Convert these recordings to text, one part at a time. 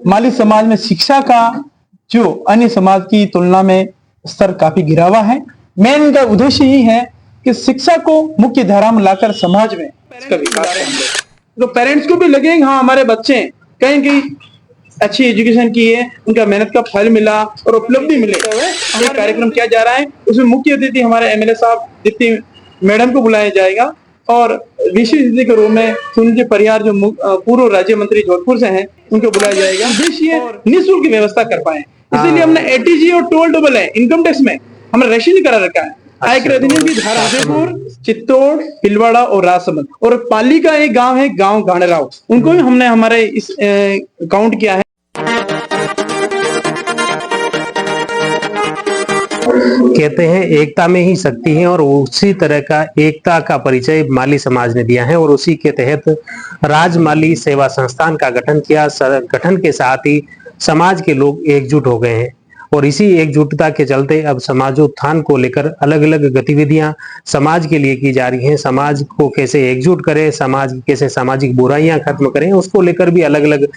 माली समाज में शिक्षा का जो अन्य समाज की तुलना में स्तर काफी गिरा हुआ है। मेन इनका उद्देश्य यही है कि शिक्षा को मुख्य धारा में लाकर समाज में इसका विकास करें। तो पेरेंट्स को भी लगे हाँ हमारे बच्चे कहीं कहीं अच्छी एजुकेशन की है, उनका मेहनत का फल मिला और उपलब्धि मिले। एक कार्यक्रम किया जा रहा है, उसमें मुख्य अतिथि हमारे एमएलए साहब दीप्ति मैडम को बुलाया जाएगा और विशेष अतिथि के रूप में सुनील परिहार जो पूर्व राज्य मंत्री जोधपुर से हैं उनको बुलाया जाएगा। उद्देश्य निःशुल्क व्यवस्था कर पाए, इसीलिए हमने एटीजी और टोल टोबल है इनकम टैक्स में हमने रशीद करा रखा है। आयकर अधिनियम की धारा उदयपुर, चित्तौड़, भीलवाड़ा और राजसमंद और पाली का एक गांव है गांव गांडराव, उनको भी हमने हमारे इस काउंट किया है। कहते हैं एकता में ही शक्ति है और उसी तरह का एकता का परिचय माली समाज ने दिया है और उसी के तहत राज माली सेवा संस्थान का गठन किया। गठन के साथ ही समाज के लोग एकजुट हो गए हैं और इसी एकजुटता के चलते अब समाजोत्थान को लेकर अलग अलग गतिविधियां समाज के लिए की जा रही हैं। समाज को कैसे एकजुट करें, समाज कैसे सामाजिक बुराइयां खत्म करें, उसको लेकर भी अलग अलग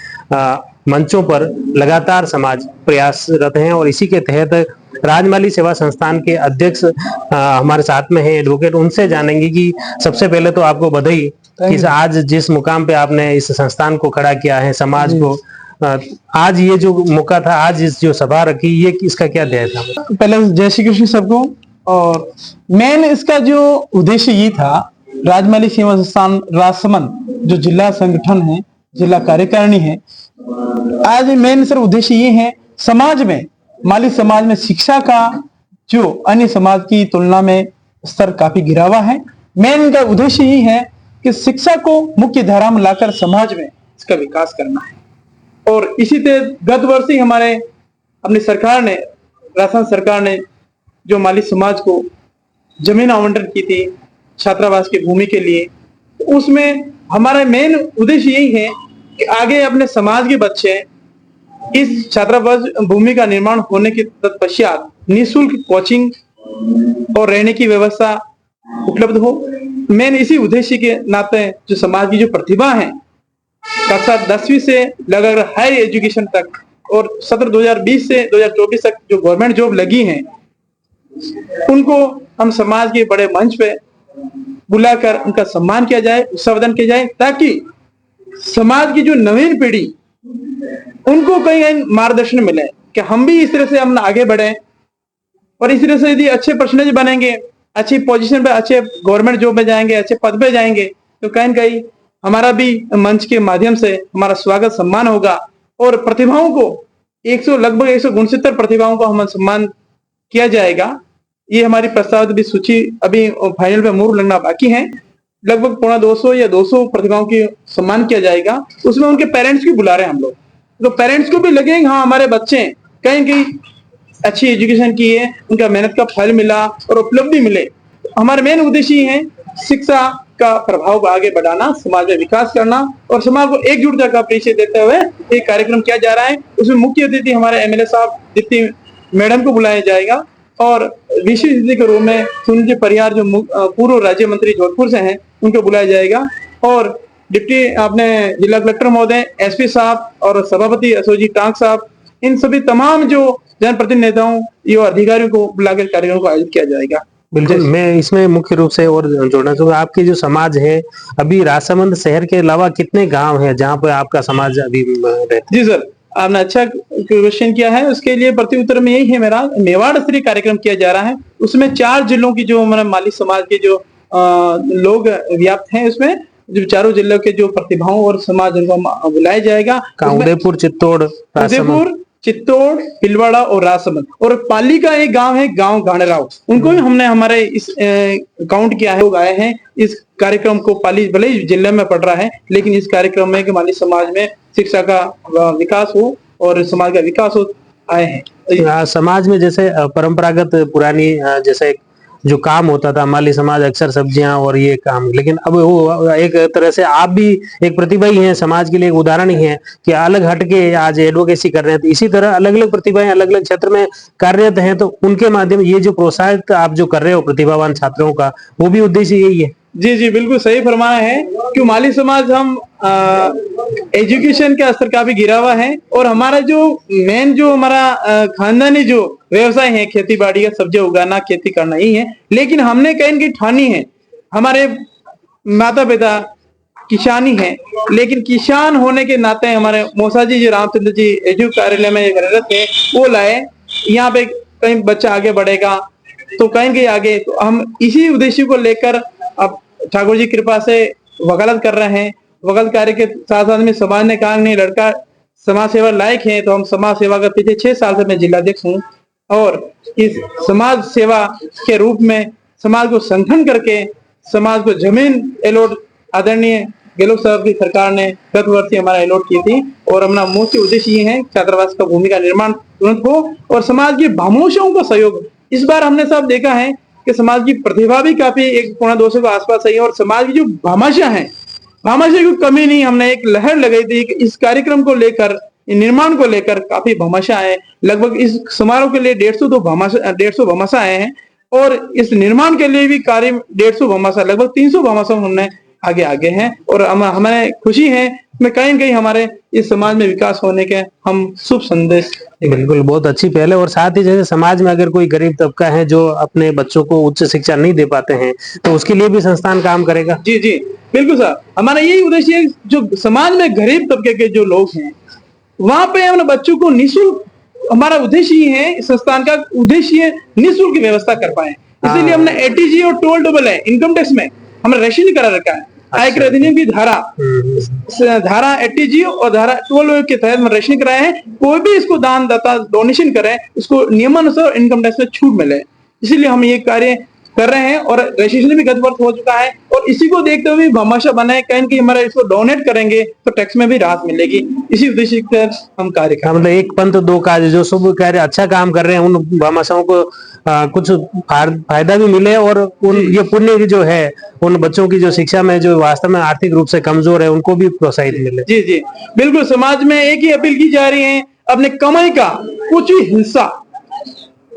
मंचों पर लगातार समाज प्रयासरत हैं और इसी के तहत राजमाली सेवा संस्थान के अध्यक्ष हमारे साथ में हैं एडवोकेट, उनसे जानेंगे कि सबसे पहले तो आपको बधाई कि आज जिस मुकाम पे आपने इस संस्थान को खड़ा किया है, समाज को आज ये जो मौका था, आज इस जो सभा रखी, ये इसका क्या ध्येय था? पहले जय श्री कृष्ण सबको। और मेन इसका जो उद्देश्य ये था, राजमाली सेवा संस्थान राजसमंद जो जिला संगठन है, जिला कार्यकारिणी है, आज मेन सर उद्देश्य ये है समाज में माली समाज में शिक्षा का जो अन्य समाज की तुलना में स्तर काफी गिरा हुआ है। मेन इनका उद्देश्य यही है कि शिक्षा को मुख्य धारा में लाकर समाज में इसका विकास करना है। और इसी तरह गत वर्ष ही हमारे अपनी सरकार ने, राजस्थान सरकार ने जो माली समाज को जमीन आवंटन की थी छात्रावास की भूमि के लिए, तो उसमें हमारा मेन उद्देश्य यही है कि आगे अपने समाज के बच्चे इस छात्रावास भूमि का निर्माण होने के तत्पश्चात निःशुल्क कोचिंग और रहने की व्यवस्था उपलब्ध हो। मेन इसी उद्देश्य के नाते जो समाज की जो प्रतिभा है कक्षा 10वीं से लगभग हायर एजुकेशन तक और सत्र 2020 से 2024 तक जो गवर्नमेंट जॉब लगी हैं, उनको हम समाज के बड़े मंच पे बुलाकर उनका सम्मान किया जाए, संवर्धन किया जाए, ताकि समाज की जो नवीन पीढ़ी उनको कहीं मार्गदर्शन मिले कि हम भी इस तरह से हम आगे बढ़े और इस तरह से यदि अच्छे परसेंटेज बनेंगे, अच्छी पोजीशन पे, अच्छे गवर्नमेंट जॉब में जाएंगे, अच्छे पद पे जाएंगे, तो कहीं न कहीं हमारा भी मंच के माध्यम से हमारा स्वागत सम्मान होगा और प्रतिभाओं को लगभग 169 प्रतिभाओं को हम सम्मान किया जाएगा। ये हमारी प्रस्तावित सूची अभी फाइनल पे मुहर लगना बाकी है। लगभग 250 या 200 प्रतिभाओं की सम्मान किया जाएगा। उसमें उनके पेरेंट्स भी बुला रहे हैं हम लोग, तो पेरेंट्स को भी लगे हाँ हमारे बच्चे कहीं कहीं अच्छी एजुकेशन की है, उनका मेहनत का फल मिला और उपलब्धि मिले। हमारा मेन उद्देश्य ये है शिक्षा का प्रभाव को आगे बढ़ाना, समाज में विकास करना और समाज को एकजुटता का परिचय देते हुए एक कार्यक्रम किया जा रहा है। उसमें मुख्य अतिथि हमारे एमएलए साहब दीप्ति मैडम को बुलाया जाएगा और विशेष अतिथि के रूप में सुनील परिहार जो पूर्व राज्य मंत्री जोधपुर से हैं उनको बुलाया जाएगा और डिप्टी अपने जिला कलेक्टर महोदय, एसपी साहब और सभापति अशोकजी टांक साहब, इन सभी तमाम जो जनप्रतिनिधि नेताओं या अधिकारियों को बुलाकर कार्यक्रम को आयोजित किया जाएगा। बिल्कुल, मैं इसमें मुख्य रूप से और जोड़ना चाहूंगा, आपके जो समाज है अभी राजसमंद शहर के अलावा कितने गांव हैं जहां पर आपका समाज अभी रहता है? जी सर, आपने अच्छा क्वेश्चन किया है। उसके लिए प्रति उत्तर में यही है मेरा, मेवाड़ स्तरीय कार्यक्रम किया जा रहा है। उसमें 4 जिलों की जो हमारे माली समाज के जो लोग व्याप्त हैं, उसमें जो चारों जिलों के जो प्रतिभाओं और समाज उनको बुलाया जाएगा। उदयपुर, चित्तौड़, भीलवाड़ा और राजसमंद और पाली का एक गांव है गांव गांडराव, उनको भी हमने हमारे इस काउंट किया है। लोग आए हैं इस कार्यक्रम को, पाली भले ही जिले में पड़ रहा है लेकिन इस कार्यक्रम में कि माली समाज में शिक्षा का विकास हो और समाज का विकास हो आए हैं। समाज में जैसे परंपरागत पुरानी जैसे जो काम होता था, माली समाज अक्सर सब्जियां और ये काम, लेकिन अब वो एक तरह से आप भी एक प्रतिभा ही हैं, समाज के लिए एक उदाहरण ही है कि अलग हटके आज एडवोकेसी कर रहे हैं। तो इसी तरह अलग अलग प्रतिभाएं अलग अलग क्षेत्र में कार्यरत हैं, तो उनके माध्यम ये जो प्रोत्साहित आप जो कर रहे हो प्रतिभावान छात्रों का, वो भी उद्देश्य यही है। जी जी बिल्कुल सही फरमाया है कि माली समाज हम एजुकेशन के स्तर काफी गिरा हुआ है और हमारा जो मेन जो हमारा खानदानी जो व्यवसाय है खेती बाड़ी का सब्जियां उगाना खेती करना ही है, लेकिन हमने कहीं की ठानी है हमारे माता पिता किसानी है, लेकिन किसान होने के नाते हमारे मौसा जी रामचंद्र जी एजू कार्यालय में कार्यरत है, वो लाए यहाँ पे कहीं बच्चा आगे बढ़ेगा तो कहीं कहीं आगे, तो हम इसी उद्देश्य को लेकर अब ठाकुर जी कृपा से वकालत कर रहे हैं। वकालत कार्य के साथ साथ में समाज ने कहा नहीं लड़का समाज सेवा लायक है, तो हम समाज सेवा का पिछले 6 साल से मैं जिलाध्यक्ष हूँ और इस समाज सेवा के रूप में समाज को संगठन करके समाज को जमीन अलॉट आदरणीय गहलोत साहब की सरकार ने गत वर्ष ही हमारा अलॉट की थी और हमारा मुख्य उद्देश्य ये है छात्रावास का भूमि का निर्माण तुरंत हो और समाज की भामाशाओं का सहयोग। इस बार हमने सब देखा है कि समाज की प्रतिभा भी काफी 1-200 के आसपास है और समाज की जो भामाशा है भामाशा की कमी नहीं, हमने एक लहर लगाई थी कि इस कार्यक्रम को लेकर निर्माण को लेकर काफी भामाशा है। लगभग इस समारोह के लिए 150 भामाशा आए हैं और इस निर्माण के लिए भी कार्य 150 भामाशा लगभग 300 भामाशा हमने आगे आगे हैं और हमें खुशी है में कहीं कहीं हमारे इस समाज में विकास होने के हम शुभ संदेश। बिल्कुल बहुत अच्छी पहल है और साथ ही जैसे समाज में अगर कोई गरीब तबका है जो अपने बच्चों को उच्च शिक्षा नहीं दे पाते हैं तो उसके लिए भी संस्थान काम करेगा। जी जी बिल्कुल सर, हमारा यही उद्देश्य है जो समाज में गरीब तबके के जो लोग हैं वहां पे हम बच्चों को निःशुल्क, हमारा उद्देश्य ही है संस्थान का उद्देश्य निःशुल्क व्यवस्था कर पाए, इसीलिए हमने एटीजी और टोल टोबल है इनकम टैक्स में हमने रेशन करा रखा है। आयकर अधिनियम की धारा एटीजी और धारा 12 के तहत रेशन कराए हैं, कोई भी इसको दान दाता डोनेशन करे उसको नियमानुसार इनकम टैक्स में छूट मिले, इसीलिए हम ये कार्य कर रहे हैं और रजिस्ट्रेशन भी गत वर्ष हो चुका है और इसी को देखते हुए भामाशा बनाए कहीं कि हमारा इसको डोनेट करेंगे तो टैक्स में भी राहत मिलेगी, इसी उद्देश्य से हम कार्य कर रहे हैं। मतलब एक पंथ दो काज, जो शुभ कार्य अच्छा काम कर रहे हैं उन भामाशाओं को कुछ फायदा भी मिले और उन ये पुण्य की जो है उन बच्चों की जो शिक्षा में जो वास्तव में आर्थिक रूप से कमजोर है उनको भी प्रोत्साहित मिले। जी जी बिल्कुल, समाज में एक ही अपील की जा रही है अपने कमाई का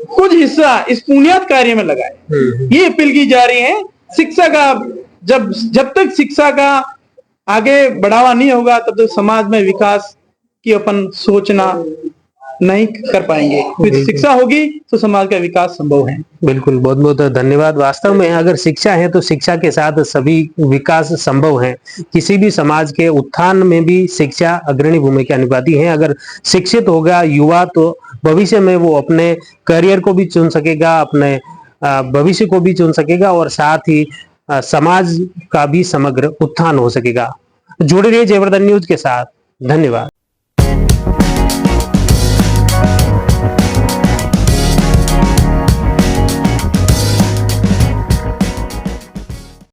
कुछ हिस्सा इस पुण्यात कार्य में लगाए, ये अपील की जा रही है। शिक्षा का जब तक शिक्षा का आगे बढ़ावा नहीं होगा तब तक समाज में विकास की अपन सोचना नहीं कर पाएंगे, फिर शिक्षा होगी तो समाज का विकास संभव है। बिल्कुल बहुत बहुत धन्यवाद। वास्तव में अगर शिक्षा है तो शिक्षा के साथ सभी विकास संभव है। किसी भी समाज के उत्थान में भी शिक्षा अग्रणी भूमिका निभाती है। अगर शिक्षित होगा युवा तो भविष्य में वो अपने करियर को भी चुन सकेगा, अपने भविष्य को भी चुन सकेगा और साथ ही समाज का भी समग्र उत्थान हो सकेगा। जुड़े रहिए जयवर्धन न्यूज के साथ। धन्यवाद।